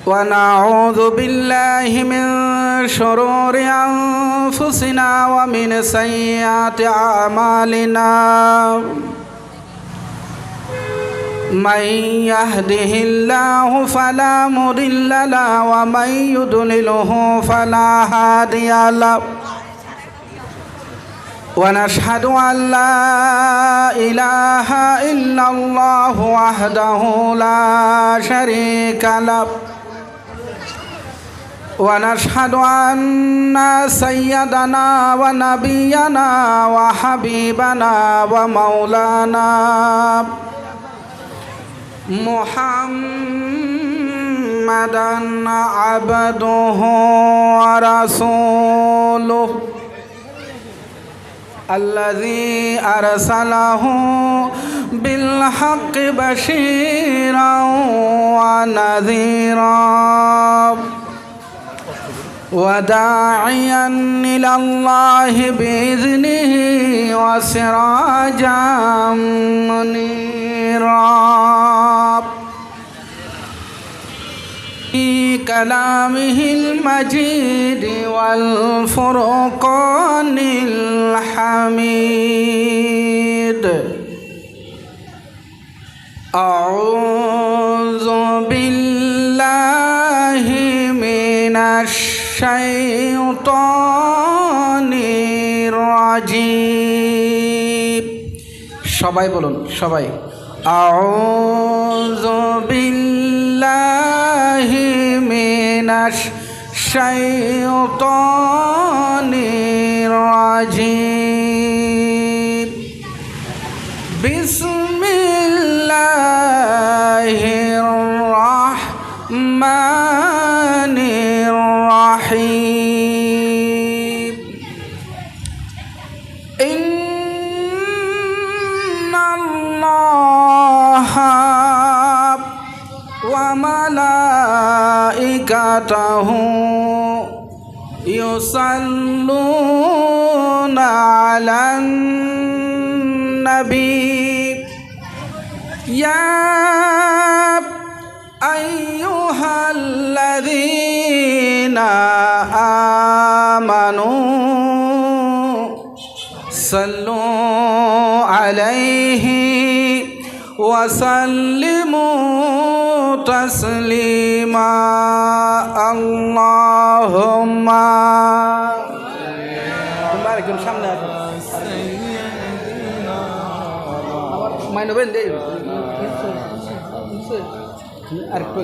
ونعوذ بالله من شرور أنفسنا ومن سيئات أعمالنا من يهده الله فلا مضل له ومن يضلله فلا هادي له ونشهد أن لا إله إلا الله وحده لا شريك له ونشهد أن سيدنا ونبينا وحبيبنا ومولانا محمدا عبده ورسوله الذي أرسله بالحق بشيرا ونذيرا وداعيا إلى الله بإذنه وسراجا منيرا في كلامه المجيد والفرقان الحميد أعوذ بالله من الشيطان الرجيم সবাই বলুন সবাই আউযু বিল্লাহি মিনাশ শাইতানির রাজিম বিসমিল্লাহির রাহমানির রাহিম ইন্নাল্লাহা ওয়া মালাইকাতাহু ইউসাল্লুনা আলান নবী ইয়া আইয়ুহাল্লাযীনা আমানু সাল্লু আলাইহি ওয়া সাল্লিমু তাসলিমা আল্লাহুম্মা তোমরা একদম সামনে আসো আবার মাইনবেন দেই আরেকটু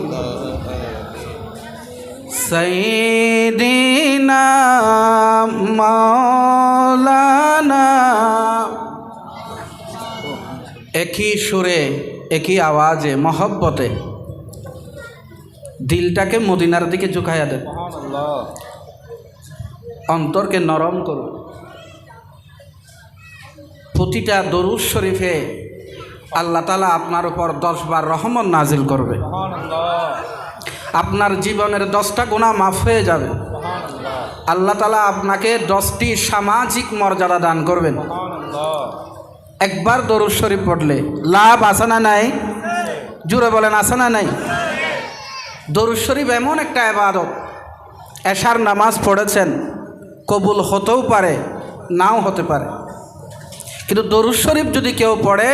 সাইয়্যিদিনা মাওলানা একই সুরে একই আওয়াজে মহব্বতে দিলটাকে মদিনার দিকে ঝুঁকাইয়া দেন, অন্তরকে নরম করুন। প্রতিটা দরুদ শরীফে আল্লাহ তাআলা আপনার উপর 10 বার রহমত নাজিল করবে, আপনার জীবনের 10টা গুনাহ মাফ হয়ে যাবে। আল্লাহ তাআলা আপনাকে 10টি সামাজিক মর্যাদা দান করবেন। একবার দরুদ শরীফ পড়লে লাভ আছে না নাই? জুড়ে বলেন আছে না নাই? দরুদ শরীফ এমন একটা ইবাদত, এশার নামাজ পড়েছেন, কবুল হতেও পারে নাও হতে পারে, কিন্তু দরুদ শরীফ যদি কেউ পড়ে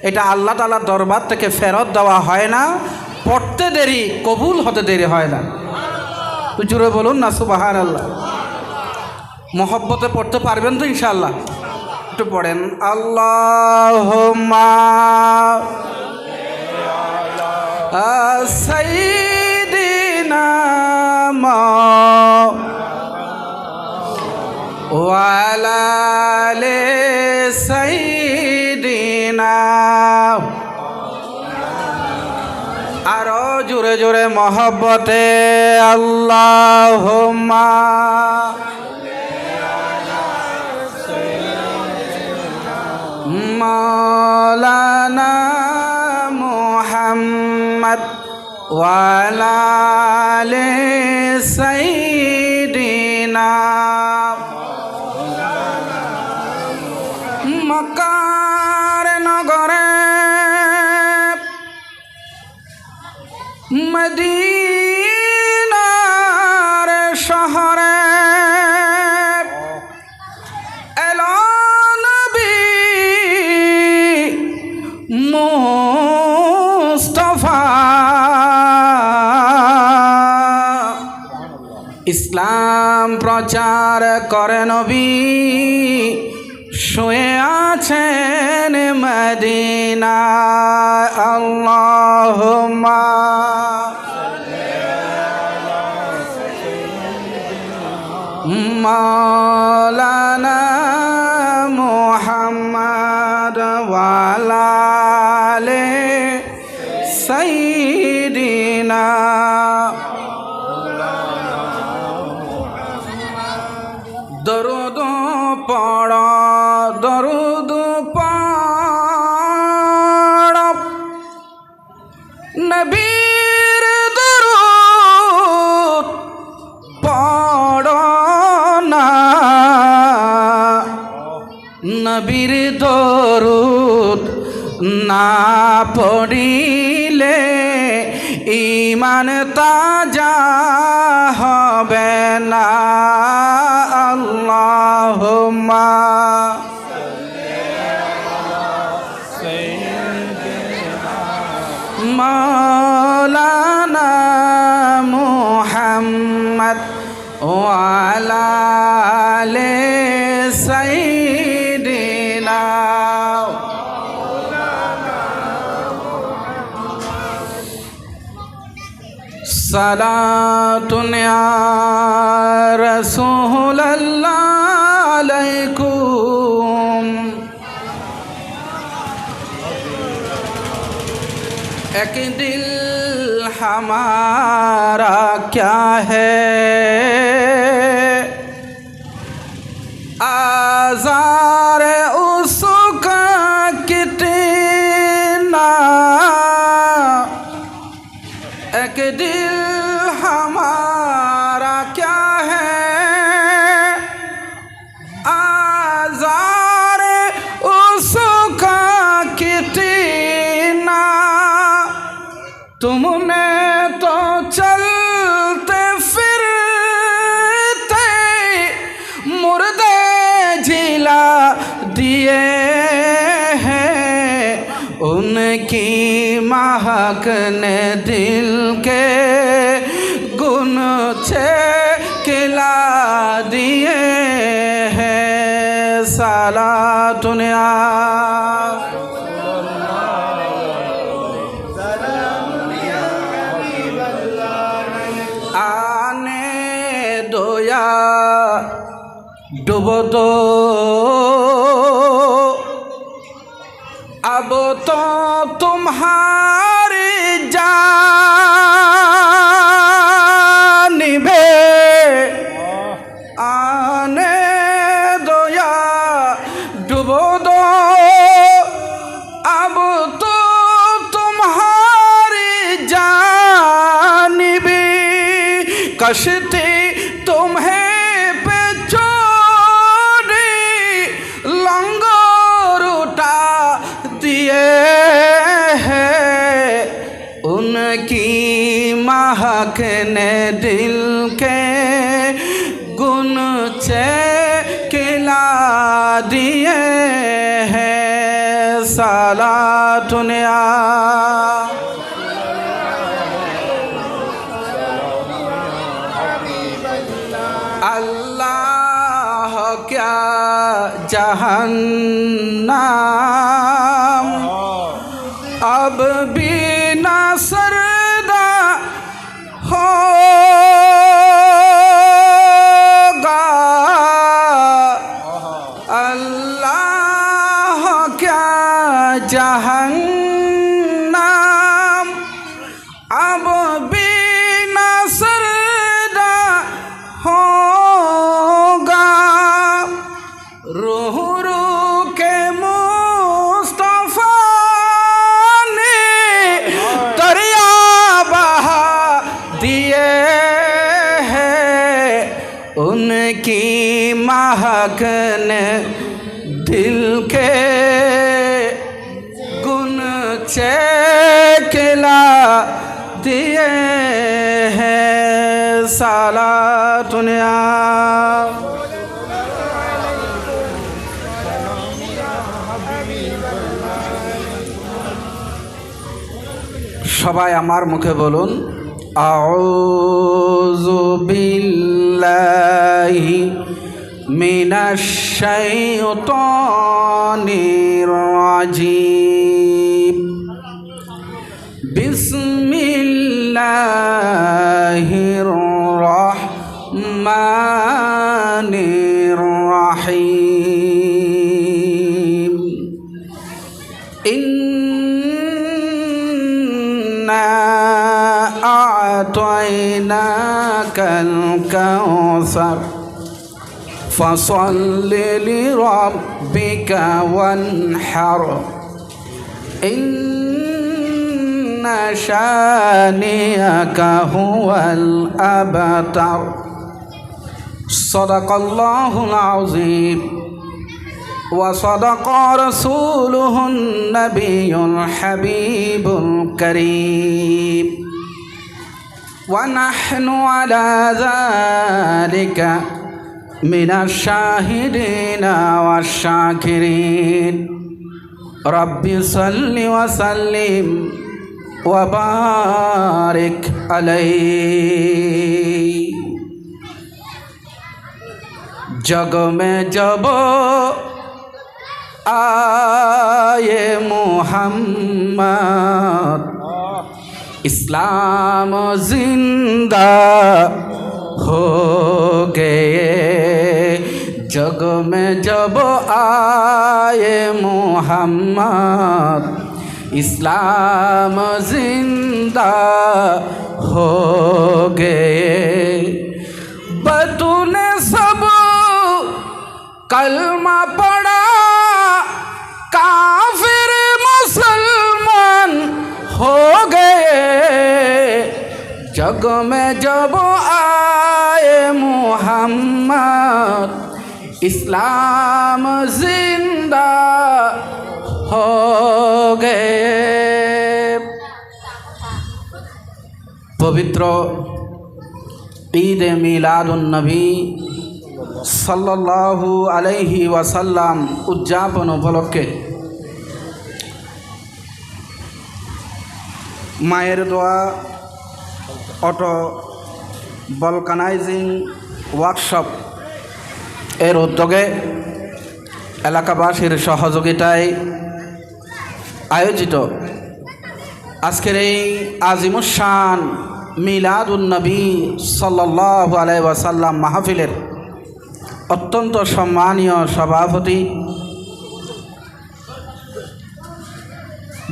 এটা আল্লাহ তাআলার দরবার থেকে ফেরত দেওয়া হয় না, পড়তে দেরি কবুল হতে দেরি হয় না। তো জুড়ে বলুন না সুবহানাল্লাহ। মহব্বতে পড়তে পারবেন তো ইনশাআল্লাহ? একটু পড়েন আল্লাহুম্মা সাইয়্যিদিনা ওয়া আলা আলি সাইয়্যিদিনা। আরো জোরে জোরে মহব্বতে আল্লাহুম্মা মাওলানা মুহাম্মদ ওয়া আলা আলি সাইয়্যিদিনা। মক্কার নগরে মদিনার শহরে এলো নবী মুস্তাফা ইসলাম প্রচার করে নবী শুয়ে আছেন মদিনা আল্লাহুম্মা মাওলানা মুহাম্মদ ওয়া আলা আলি সাইয়্যিদিনা দরুদ পড় দরুদ পড় নবীর দরুদ পড় না নবীর দরুদ না পড়িলে ঈমান তাজা হবে না আল্লাহুম্মা মাওলানা মুহাম্মদ ওয়া আলা আলি সাইয়্যিদিনা সালাতুন ইয়া রাসূলুল্লাহ আলাইকুম एक दिल हमारा क्या है आज़ार उसका कितना एक दिल हमारा क्या है आज़ार उसका कितना तुमने तो चलते फिरते मुर्दे जिला दिए हैं उनकी महक ने दिल के गुनचे खिला दिए हैं सलातुन या डूबो दो अब तो तुम्हारी जानिबे आने दो या डूबो दो अब तो तुम्हारी जानिबे कश्ती तुम्हें उनकी महक ने दिल के गुनचे खिला दिए हैं सलातुन या अल्लाह क्या जहन्नम अब भी ना सरदा होगा अल्लाह क्या जहन्नम अब भी ना सरदा होगा रूह रूह के उनकी महक ने दिल के गुनचे खिला दिए है सालातुनिया সবাই আমার মুখে বলুন আউযু বিল্লাহি মিনাশ শাইতানির রাজিম বিসমিল্লাহির রাহমানির রাহিম أعطيناك الكوثر فصل لربك وانحر إن شانئك هو الأبتر صدق الله العظيم وصدق رسوله النبي الحبيب الكريم ونحن على ذلك من الشاهدين والشاكرين رب صل وسلم وبارك عليه जग में जब आए मोहम्मद इस्लाम जिंदा हो गए जग में जब आए मोहम्मद इस्लाम जिंदा हो गए बतूने सब कलमा पढ़ा काफिर मुसलमान हो गए जग में जब आए मुहम्मद इस्लाम जिंदा हो गए पवित्र ईद मिलादुन नबी সাল্লাল্লাহু আলাইহি ওয়াসাল্লাম উদযাপন উপলক্ষে মায়ের দোয়া অটো ভলকানাইজিং ওয়ার্কশপ এর উদ্যোগে এলাকাবাসীর সহযোগিতায় আয়োজিত আজকের এই আজিমুশান মিলাদুন নবী সাল্লাল্লাহু আলাইহি ওয়াসাল্লাম মাহফিলের অত্যন্ত সম্মানীয় সভাপতি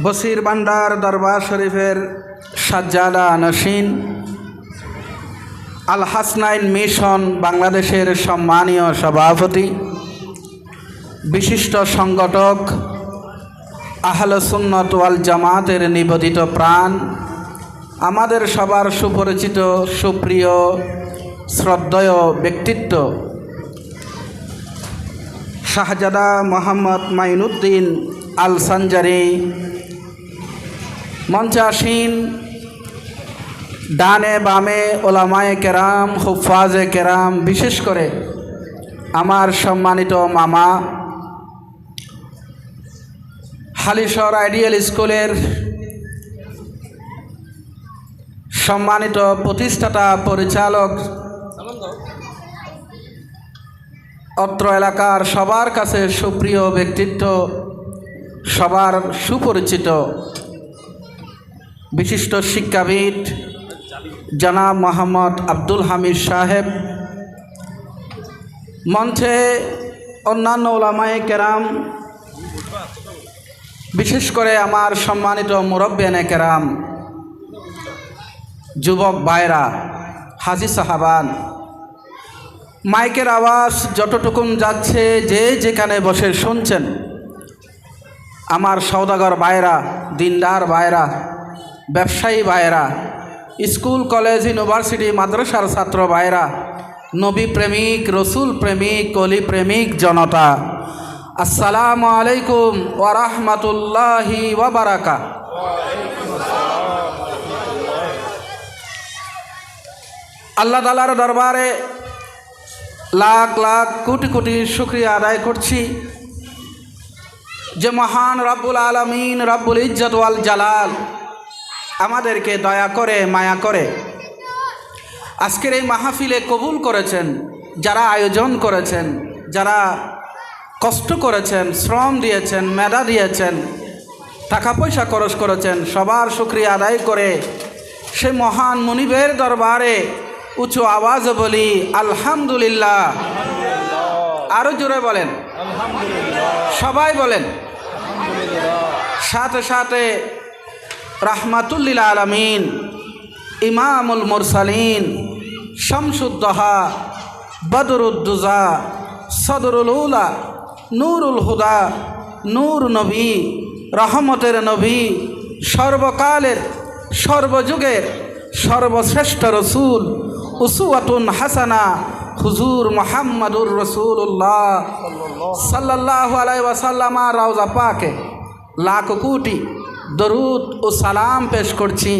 বসির ভান্ডার দরবার শরীফের সাজ্জাদা নসীন আল হাসনাইন মিশন বাংলাদেশের সম্মানীয় সভাপতি বিশিষ্ট সংগঠক আহলে সুন্নাত ওয়াল জামাতের নিবেদিত প্রাণ আমাদের সবার সুপরিচিত সুপ্রিয় শ্রদ্ধেয় ব্যক্তিত্ব শাহজাদা মোহাম্মদ মাইনুদ্দিন আল সানজারি মঞ্চাসীন ডানে বামে ওলামায়ে কেরাম হুফাজে কেরাম বিশেষ করে আমার সম্মানিত মামা হালিশহর আইডিয়াল স্কুলের সম্মানিত প্রতিষ্ঠাতা পরিচালক অত্র এলাকার সবার কাছে সুপ্রিয় ব্যক্তিত্ব সবার সুপরিচিত বিশিষ্ট শিক্ষাবিদ জনাব মোহাম্মদ আব্দুল হামিদ সাহেব মঞ্চে অন্যান্য ওলামায়ে কেরাম বিশেষ করে আমার সম্মানিত মুরব্বিয়ানে কেরাম যুবক ভাইরা হাজী সাহাবান মাইকের আওয়াজ যতটুকুন যাচ্ছে যে যেখানে বসে শুনছেন আমার সওদাগর ভাইরা দিনদার ভাইরা ব্যবসায়ী ভাইরা স্কুল কলেজ ইউনিভার্সিটি মাদ্রাসার ছাত্র ভাইরা নবী প্রেমিক রসুল প্রেমিক অলি প্রেমিক জনতা আসসালামু আলাইকুম ওয়া রাহমাতুল্লাহি ওয়া বারাকাতুহু আল্লাহ তাআলার দরবারে লাখ লাখ কোটি কোটি শুকরিয়া আদায় করছি যে মহান রব্বুল আলামিন রব্বুল ইজ্জত ওয়াল জালাল আমাদেরকে দয়া করে মায়া করে আজকের এই মাহফিলে কবুল করেছেন। যারা আয়োজন করেছেন, যারা কষ্ট করেছেন, শ্রম দিয়েছেন, মেধা দিয়েছেন, টাকা পয়সা খরচ করেছেন, সবার শুকরিয়া আদায় করে সে মহান মুনিবের দরবারে উঁচু আওয়াজে বলি আলহামদুলিল্লাহ। আরো জোরে বলেন সবাই বলেন। সাথে সাথে রাহমাতুল লিল আলামিন, ইমামুল মুরসালিন, শামসুদ্দোহা, বদরুদ্দুজা, সদরুল উলা, নূরুল হুদা, নূর নবী, রহমতের নবী, সর্বকালের সর্বযুগের সর্বশ্রেষ্ঠ রসুল, উসওয়াতুন হাসানা, হুজুর মুহাম্মাদুর রাসূলুল্লাহ সাল্লাল্লাহু আলাইহি ওয়াসাল্লাম রওজা পাকে লাখ কোটি দরুদ ও সালাম পেশ করছি।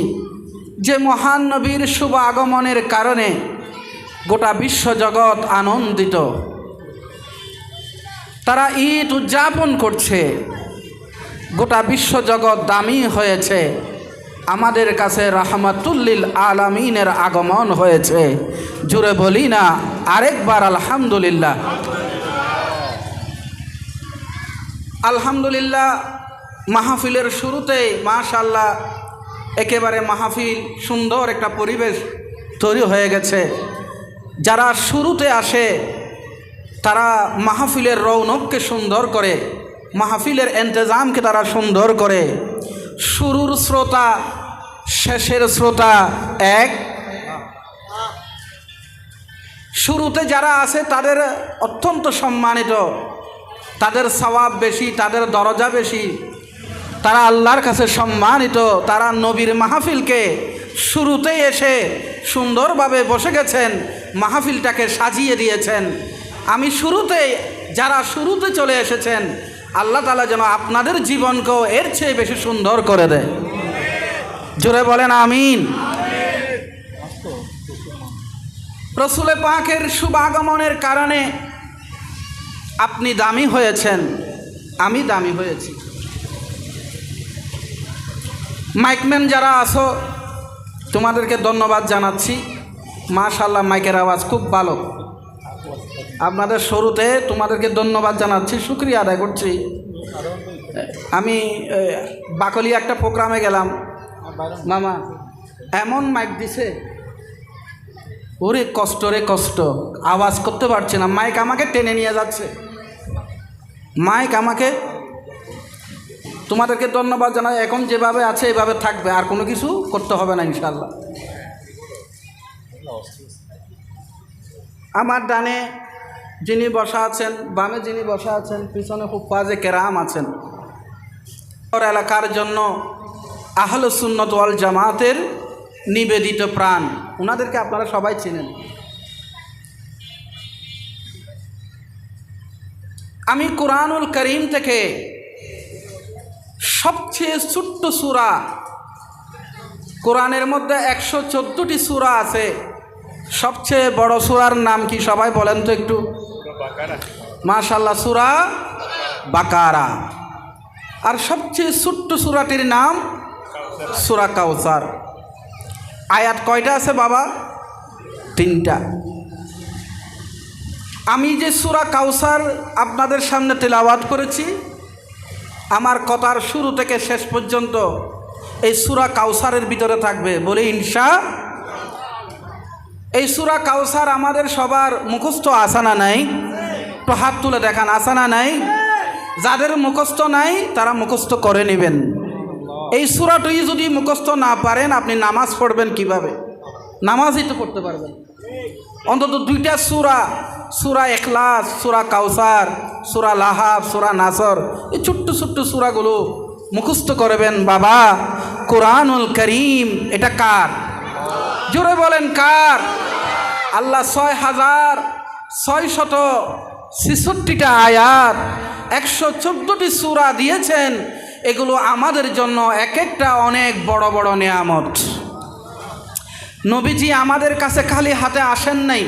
যে মহান নবীর শুভ আগমনের কারণে গোটা বিশ্বজগৎ আনন্দিত, তারা ঈদ উদযাপন করছে, গোটা বিশ্বজগৎ দামি হয়েছে। আমাদের কাছে রাহমাতুল লিল আলামিনের আগমন হয়েছে। জুড়ে বলি না আরেকবার আলহামদুলিল্লাহ। আলহামদুলিল্লাহ। মাহফিলের শুরুতেই মাশাআল্লাহ একেবারে মাহফিল সুন্দর একটা পরিবেশ তৈরি হয়ে গেছে। যারা শুরুতে আসে তারা মাহফিলের রৌনককে সুন্দর করে, মাহফিলের ইন্তজামকে তারা সুন্দর করে। শুরুর শ্রোতা শেষের শ্রোতা এক। শুরুতে যারা আছে তাদের অত্যন্ত সম্মানিত, তাদের সওয়াব বেশি, তাদের দরজা বেশি, তারা আল্লাহর কাছে সম্মানিত। তারা নবীর মাহফিলকে শুরুতেই এসে সুন্দরভাবে বসে গেছেন, মাহফিলটাকে সাজিয়ে দিয়েছেন। আমি শুরুতেই, যারা শুরুতে চলে এসেছেন, আল্লাহ তাআলা যেন আপনাদের জীবনকেও এর চেয়ে বেশি সুন্দর করে দেয়। জোরে বলেন আমিন। রসুল পাকের শুভাগমনের কারণে আপনি দামি হয়েছেন, আমি দামি হয়েছি। মাইকম্যান যারা আছো তোমাদেরকে ধন্যবাদ জানাচ্ছি। মাশাআল্লাহ মাইকের আওয়াজ খুব ভালো। আপনাদের শুরুতে তোমাদেরকে ধন্যবাদ জানাচ্ছি, শুকরিয়া আদায় করছি। আমি বাকলি একটা প্রোগ্রামে গেলাম, মামা এমন মাইক দিছে, ওরে কষ্ট রে কষ্ট, আওয়াজ করতে পারছে না। মাইক আমাকে টেনে নিয়ে যাচ্ছে, মাইক আমাকে। তোমাদেরকে ধন্যবাদ জানাই। এখন যেভাবে আছে এভাবে থাকবে, আর কোনো কিছু করতে হবে না ইনশাআল্লাহ। আমার ডানে যিনি বসা আছেন, বামে যিনি বসা আছেন, পিছনে হুফাজে কেরাম আছেন। এলাকার জন্য আহলে সুন্নাত ওয়াল জামাতের নিবেদিত প্রাণ, ওনাদেরকে আপনারা সবাই চিনেন। আমি কুরআনুল করিম থেকে সবচেয়ে ছোট্ট সূরা, কোরআনের মধ্যে 114টি সূরা আছে, সবচেয়ে বড় সূরার নাম কি সবাই বলেন তো একটু? মাশাআল্লাহ, সূরা বাকারা। আর সবচেয়ে ছোট্ট সূরাটির নাম সূরা কাউসার। আয়াত কয়টা আছে বাবা? 3টা। আমি যে সূরা কাউসার আপনাদের সামনে তেলাওয়াত করেছি, আমার কথার শুরু থেকে শেষ পর্যন্ত এই সূরা কাউসারের ভিতরে থাকবে বলে ইনশাআল্লাহ। এই সূরা কাউসার আমাদের সবার মুখস্থ আছে না নাই? তো হাত তুলে দেখান, আছে না নাই? যাদের মুখস্থ নাই তারা মুখস্থ করে নেবেন। এই সূরাটি যদি মুখস্থ না পারেন আপনি নামাজ পড়বেন কিভাবে? নামাজই তো পড়তে পারবেন। অন্তত 2টা সূরা, সূরা ইখলাস, সূরা কাউসার, সূরা লাহাব, সূরা নাসর, এই ছোট্ট ছোট্ট সূরাগুলো মুখস্থ করবেন। বাবা, কুরআনুল করিম এটা কার? জোরে বলেন কার? আল্লাহ 6666টা আয়াত, 114টি সূরা দিয়েছেন। এগুলো আমাদের জন্য এক একটা অনেক বড় বড় নিয়ামত। নবীজি আমাদের কাছে খালি হাতে আসেন নাই।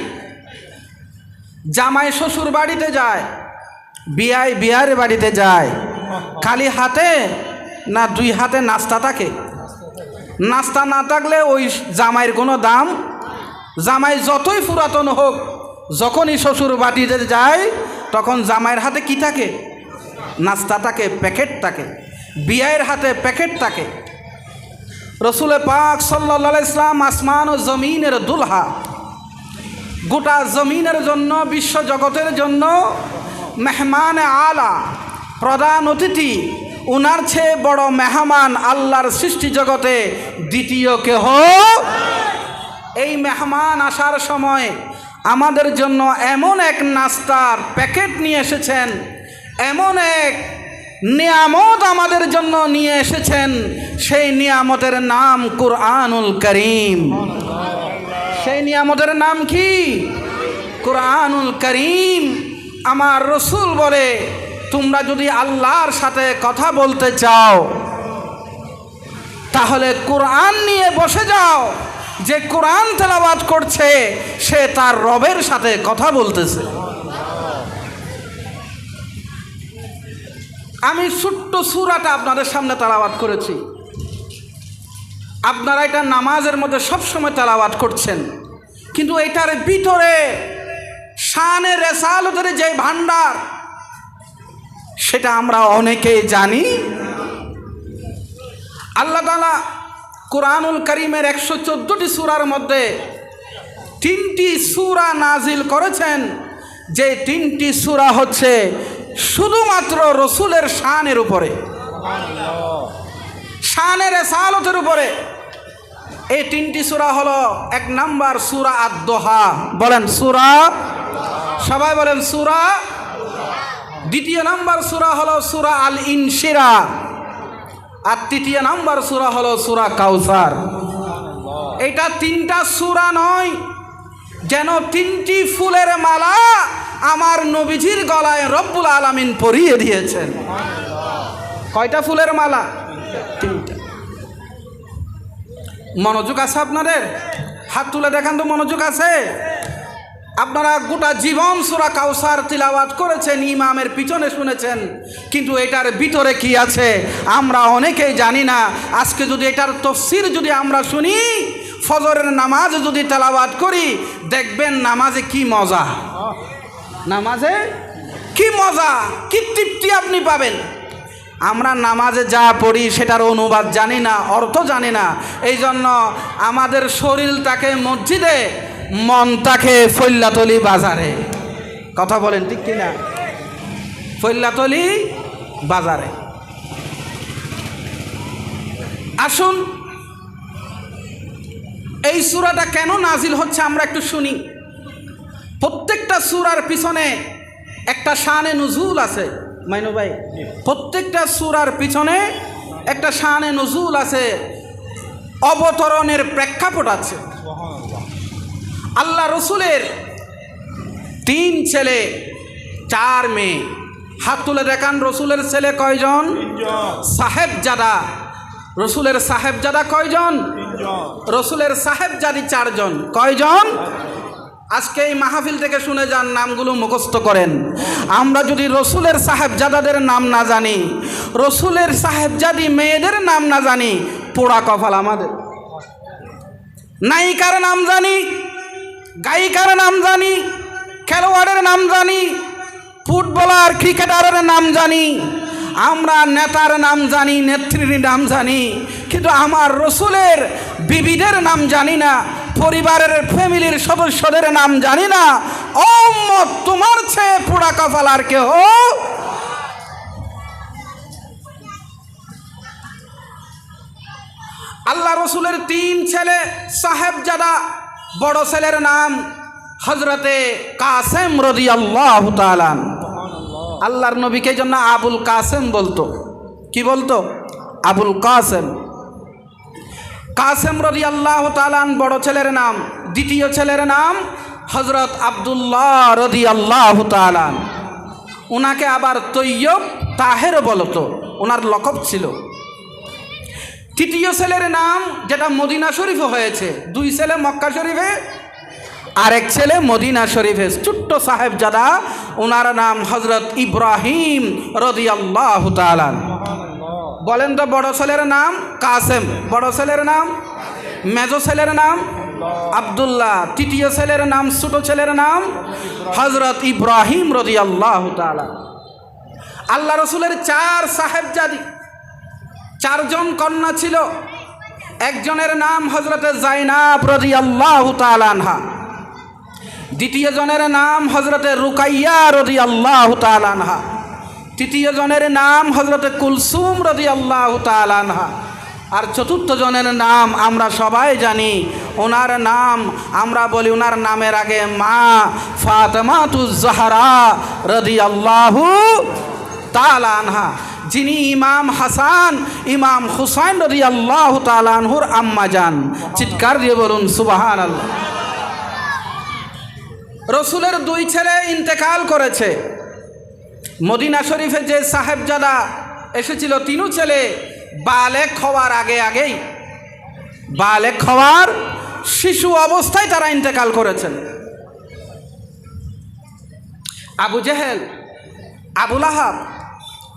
জামাই শ্বশুর বাড়িতে যায়, বিয়ায় বিয়ার বাড়িতে যায়, খালি হাতে না দুই হাতে নাস্তা থাকে? নাস্তা না থাকলে ওই জামাইয়ের কোনো দাম। জামাই যতই পুরাতন হোক, যখনই শ্বশুর বাড়িতে যায় তখন জামাইয়ের হাতে কি থাকে? নাস্তা থাকে, প্যাকেট থাকে। বিয়ের হাতে প্যাকেট থাকে। রসুল পাক সাল্লাল্লাহু আলাইহি ওয়াসাল্লাম আসমান ও জমিনের দুলহা, গোটা জমিনের জন্য, বিশ্ব জগতের জন্য মেহমান আলা, প্রধান অতিথি। উনার চেয়ে বড় মেহমান আল্লাহর সৃষ্টি জগতে দ্বিতীয় কেহ। এই মেহমান আসার সময় আমাদের জন্য এমন এক নাস্তার প্যাকেট নিয়ে এসেছেন, এমন এক নিয়ামত আমাদের জন্য নিয়ে এসেছেন। সেই নিয়ামতের নাম কুরআনুল কারীম। সেই নিয়ামতের নাম কি? কুরআনুল কারীম। আমার রসুল বলে, তোমরা যদি আল্লাহর সাথে কথা বলতে চাও তাহলে কোরআন নিয়ে বসে যাও। যে কোরআন তেলাওয়াত করছে সে তার রবের সাথে কথা বলতেছে। আমি ছোট্ট সূরাটা আপনাদের সামনে তেলাওয়াত করেছি। আপনারা এটা নামাজের মধ্যে সবসময় তেলাওয়াত করছেন, কিন্তু এটার ভিতরে শানে রেসালতের যে ভান্ডার সেটা আমরা অনেকেই জানি। আল্লাহ তাআলা কুরআনুল কারীমের 114টি সূরার মধ্যে 3টি সূরা নাজিল করেছেন। যে 3টি সূরা হচ্ছে শুধুমাত্র রসুলের শানের উপরে, শানের রেসালতের উপরে। এই 3টি সূরা হলো, 1 নাম্বার সূরা আদ-দোহা, বলেন সূরা, সবাই বলেন সূরা। 2 নাম্বার সূরা হলো সূরা আল ইনশিরা, আর 3 নাম্বার সূরা হলো সূরা কাউসার। এটা 3টা সূরা নয়, যেন 3টি ফুলের মালা আমার নবীজির গলায় রব্বুল আলামিন পরিয়ে দিয়েছেন। কয়টা ফুলের মালা? 3টা। মনোযোগ আছে আপনাদের? হাত তুলে দেখান তো, মনোযোগ আছে? আপনারা গোটা জীবন সূরা কাউসার তিলাওয়াত করেছেন, ইমামের পিছনে শুনেছেন, কিন্তু এটার ভিতরে কি আছে আমরা অনেকেই জানি না। আজকে যদি এটার তাফসীর যদি আমরা শুনি, ফজরের নামাজ যদি তেলাওয়াত করি, দেখবেন নামাজে কি মজা, নামাজে কি মজা, কি তৃপ্তি আপনি পাবেন। আমরা নামাজে যা পড়ি সেটার অনুবাদ জানি না, অর্থ জানি না। এই জন্য আমাদের শরীর থাকে মসজিদে, মন থাকে ফৈল্লাতলি বাজারে। কথা বলেন ঠিক কিনা? ফৈল্লাতলি বাজারে। আসুন, এই সূরাটা কেন নাজিল হচ্ছে আমরা একটু শুনি। প্রত্যেকটা সূরার পিছনে একটা শানে নুজুল আছে। মাইনু ভাই, প্রত্যেকটা সূরার পিছনে একটা শানে নুজুল আছে, অবতরণের প্রেক্ষাপট আছে। আল্লাহ রসুলের 3 ছেলে 4 মেয়ে। হাত তুলে দেখান, রসুলের ছেলে কয়জন? সাহেবজাদা। রসুলের সাহেবজাদা কয়জন? রসুলের সাহেবজাদি 4 জন। কয়জন? আজকে এই মাহফিল থেকে শুনে যান, নামগুলো মুখস্থ করেন। আমরা যদি রসুলের সাহেবজাদাদের নাম না জানি, রসুলের সাহেবজাদি মেয়েদের নাম না জানি, পোড়া কপাল আমাদের। নায়িকার নাম জানি, গায়িকার নাম জানি, খেলোয়াড়ের নাম জানি, ফুটবলার ক্রিকেটারের নাম জানি, আমরা নেতার নাম জানি, নেত্রীর নাম জানি, কিন্তু আমার রসুলের বিবিদের নাম জানি না, পরিবারের ফ্যামিলির সদস্যদের নাম জানি না। ও উম্মত, তোমার চেয়ে পোড়া কপাল আর কেহ। আল্লাহ রসুলের 3 ছেলে সাহেবজাদা। বড় ছেলের নাম হযরতে কাসেম রাদিয়াল্লাহু তাআলা। আল্লাহর নবীকে জন্য আবুল কাসেম বলতো। কি বলতো? আবুল কাসেম। কাসেম রাদিয়াল্লাহু তাআলা বড় ছেলের নাম। দ্বিতীয় ছেলের নাম হযরত আব্দুল্লাহ রাদিয়াল্লাহু তাআলা। ওনাকে আবার তৈয়ব তাহের বলতো, ওনার লকব ছিল। তৃতীয় ছেলের নাম যেটা মদিনা শরীফে হয়েছে, 2 ছেলে মক্কা শরীফে, আরেক ছেলে মদিনা শরীফে, ছোট্ট সাহেবজাদা, ওনার নাম হযরত ইব্রাহিম রাদিয়াল্লাহু তাআলা। বলেন তো বড় ছেলের নাম কাসেম, বড় ছেলের নাম, মেজো ছেলের নাম আব্দুল্লাহ, তৃতীয় ছেলের নাম, ছোট ছেলের নাম হযরত ইব্রাহিম রাদিয়াল্লাহু তাআলা। আল্লাহ রসুলের 4 সাহেবজাদি, 4 জন কন্যা ছিল। একজনের নাম হযরত জাইনাব রাদিয়াল্লাহু তাআলা আনহা, দ্বিতীয় জনের নাম হযরত রুকাইয়া রাদিয়াল্লাহু তাআলা আনহা, তৃতীয় জনের নাম হযরত কুলসুম রাদিয়াল্লাহু তাআলা আনহা, আর চতুর্থ জনের নাম আমরা সবাই জানি। ওনার নাম আমরা বলি, ওনার নামের আগে মা ফাতেমাতুজ জাহরা রাদিয়াল্লাহু তাআলা আনহা, যিনি ইমাম হাসান ইমাম হুসাইন রাদিয়াল্লাহু তাআলা আনহুর আম্মা যান। চিৎকার দিয়ে বলুন সুবহানাল্লাহ। রসুলের 2 ছেলে ইন্তেকাল করেছে। মদিনা শরীফে যে সাহেবজাদা এসেছিল, 3 ছেলে বালেগ হওয়ার আগেই, বালেগ হওয়ার শিশু অবস্থায় তারা ইন্তেকাল করেছেন। আবু জেহেল, আবু লাহাব,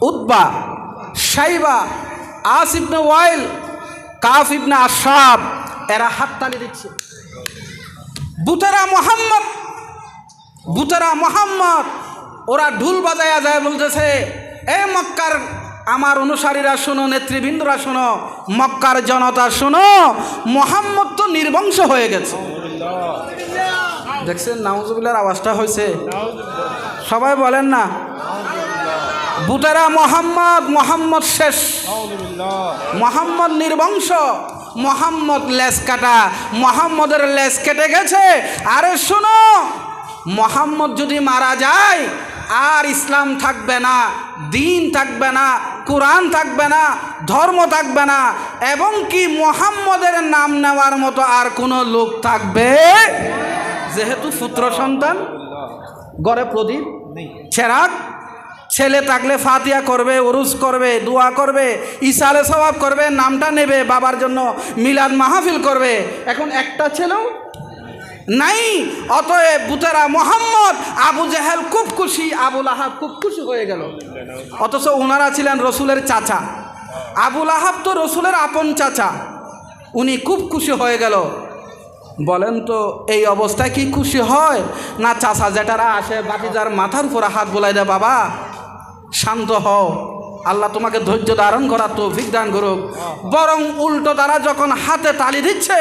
উতবা, শাইবা, আস ইবনে ওয়াইল, কাফ ইবনে আশরাফ, এরা হাততালি দিচ্ছে। বুতেরা মোহাম্মদ, ওরা ঢুল বাজায়া যায়, বলতেছে এ মক্কার আমার অনুসারীরা শোনো, নেতৃবৃন্দরা শোনো, মক্কার জনতা শোনো, মোহাম্মদ তো নির্বংশ হয়ে গেছে। দেখছেন নাউজুবিল্লাহর আওয়াজটা হয়েছে, সবাই বলেন না। বুতেরা মোহাম্মদ শেষ, মোহাম্মদ নির্বংশ, মোহাম্মদ লেজ কাটা, মোহাম্মদের লেজ কেটে গেছে। আরে শোনো, মোহাম্মদ যদি মারা যায় আর ইসলাম থাকবে না, দিন থাকবে না, কোরআন থাকবে না, ধর্ম থাকবে না, এবং কি মোহাম্মদের নাম নেওয়ার মতো আর কোনো লোক থাকবে? যেহেতু পুত্র সন্তান, ঘরে প্রদীপ, চেরাগ, ছেলে থাকলে ফাতিহা করবে, উরুস করবে, দোয়া করবে, ইসালে সওয়াব করবে, নামটা নেবে, বাবার জন্য মিলাদ মাহফিল করবে। এখন একটা ছেলেও নাই। অতএব বুতেরা মোহাম্মদ, আবু জেহেল খুব খুশি, আবু লাহাব খুব খুশি হয়ে গেল। অথচ ওনারা ছিলেন রসুলের চাচা। আবু লাহাব তো রসুলের আপন চাচা, উনি খুব খুশি হয়ে গেল। বলেন তো এই অবস্থায় কি খুশি হয় না? চাচা যেটারা আসে বাতিজার মাথার উপরে হাত বোলাই দেয়, বাবা শান্ত হও, আল্লাহ তোমাকে ধৈর্য ধারণ করার তৌফিক দান করুক। বরং উল্টো তারা যখন হাতে তালি দিচ্ছে,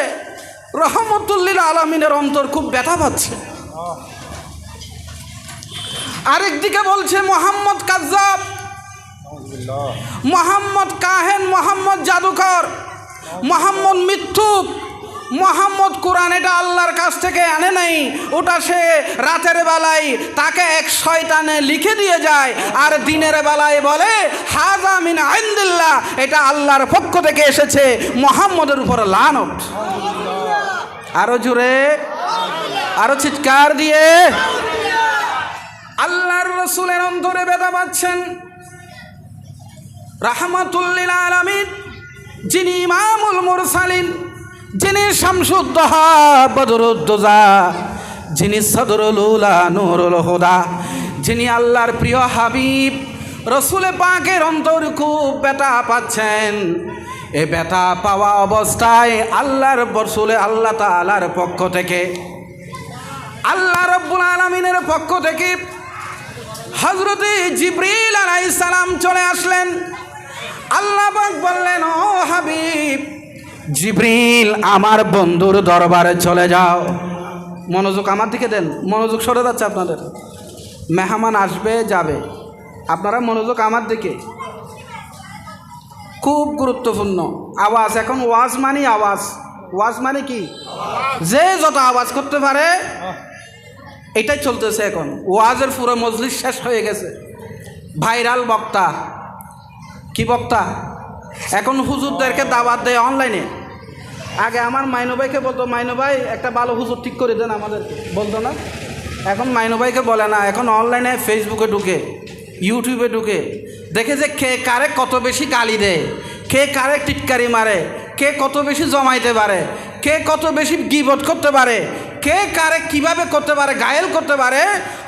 রহমতুল্লিল আলামিনের অন্তর খুব ব্যথা পাচ্ছে। আরেকদিকে বলছে মোহাম্মদ কাজ্জাব, মোহাম্মদ কাহেন, মোহাম্মদ জাদুকর, মোহাম্মদ মিথ্যুক, মোহাম্মদ কোরআন এটা আল্লাহর কাছ থেকে আনে নাই, ওটা সে রাতের বেলায় তাকে এক শয়তানে লিখে দিয়ে যায়, আর দিনের বেলায় বলে হাযা মিন ইনদিল্লাহ, এটা আল্লাহর পক্ষ থেকে এসেছে, মোহাম্মদের উপর লানত। আরো জোরে, আরো চিৎকার দিয়ে। আল্লাহর রাসূলের অন্তরে ব্যথা পাচ্ছেন। রাহমাতুল লিল আলামিন, যিনি ইমামুল মুরসালিন, যিনি শামসুদ্দোহা বদরুদ্দোজা, যিনি সদরুল উলা নূরুল হুদা, যিনি আল্লাহর প্রিয় হাবিব রসুল পাকের অন্তর খুব ব্যথা পাচ্ছেন। এ ব্যথা পাওয়া অবস্থায় আল্লাহর রসুলে আল্লাহ তাআলার পক্ষ থেকে, আল্লাহ রাব্বুল আলামিনের পক্ষ থেকে হযরত জিবরিল আলাইহিস সালাম চলে আসলেন। আল্লাহ পাক বললেন, ও হাবিব জিবরিল, আমার বন্ধুর দরবারে চলে যাও। মনোযোগ আমার দিকে দেন, মনোযোগ সরে যাচ্ছে আপনাদের। মেহমান আসবে যাবে, আপনারা মনোযোগ আমার দিকে। খুব গুরুত্বপূর্ণ আওয়াজ। এখন ওয়াজ মানে আওয়াজ, ওয়াজ মানে কি? যে যত আওয়াজ করতে পারে, এটাই চলতেছে এখন। ওয়াজের পুরো মজলিস শেষ হয়ে গেছে। ভাইরাল বক্তা, কি বক্তা? এখন হুজুরদেরকে দাওয়াত দেয় অনলাইনে। আগে আমার মাইনু ভাইকে বলতো, মাইনু ভাই একটা ভালো হুজুর ঠিক করে দেন আমাদেরকে, বলতো না? এখন মাইনু ভাইকে বলে না, এখন অনলাইনে ফেসবুকে ঢুকে, ইউটিউবে ঢুকে দেখে যে কে কারে কত বেশি গালি দেয়, কে কারে টিটকারি মারে, কে কত বেশি জমাইতে পারে, কে কত বেশি গীবত করতে পারে, কে কারে কিভাবে করতে পারে, ঘায়েল করতে পারে,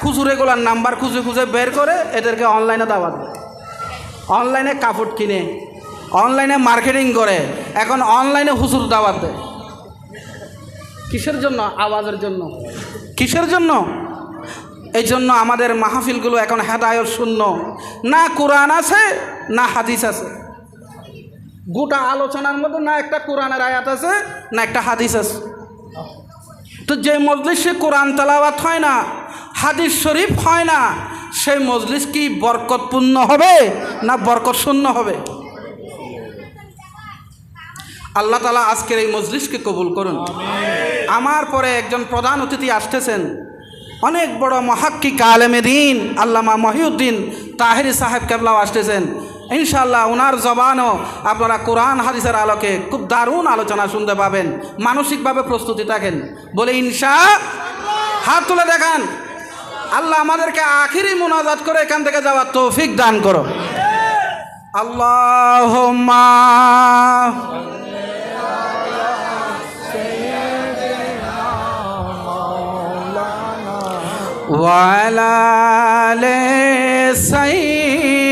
হুজুর এগুলার নাম্বার খুঁজে খুঁজে বের করে এদেরকে অনলাইনে দাওয়াত দেয়, অনলাইনে কাপড় কিনে, অনলাইনে মার্কেটিং করে, এখন অনলাইনে হুজুর দাওয়াত দেয়। কিসের জন্য? আওয়াজের জন্য। কিসের জন্য? এই জন্য আমাদের মাহফিলগুলো এখন হেদায়ত শূন্য, না কোরআন আছে না হাদিস আছে। গোটা আলোচনার মধ্যে না একটা কোরআনের আয়াত আছে না একটা হাদিস আছে। তো যে মজলিসে কোরআন তেলাওয়াত হয় না, হাদিস শরীফ হয় না, সেই মজলিস কি বরকতপূর্ণ হবে না বরকত শূন্য হবে? আল্লাহ তাআলা আজকের এই মজলিসকে কবুল করুন। আমার পরে একজন প্রধান অতিথি আসতেছেন, অনেক বড় মুহাক্কিক আলেমে দ্বীন আল্লামা মহিউদ্দিন তাহেরি সাহেব কেবলাও আসতেছেন। ইনশাআল্লাহ ওনার জবানও আপনারা কোরআন হাদিসের আলোকে খুব দারুণ আলোচনা শুনতে পাবেন। মানসিকভাবে প্রস্তুতি থাকেন বলে হাত তুলে দেখান। আল্লাহ আমাদেরকে আখিরি মুনাজাত করে এখান থেকে যাওয়ার তৌফিক দান করো। আল্লাহুম্মা ওয়া আলা আলি সাইয়্যিদিনা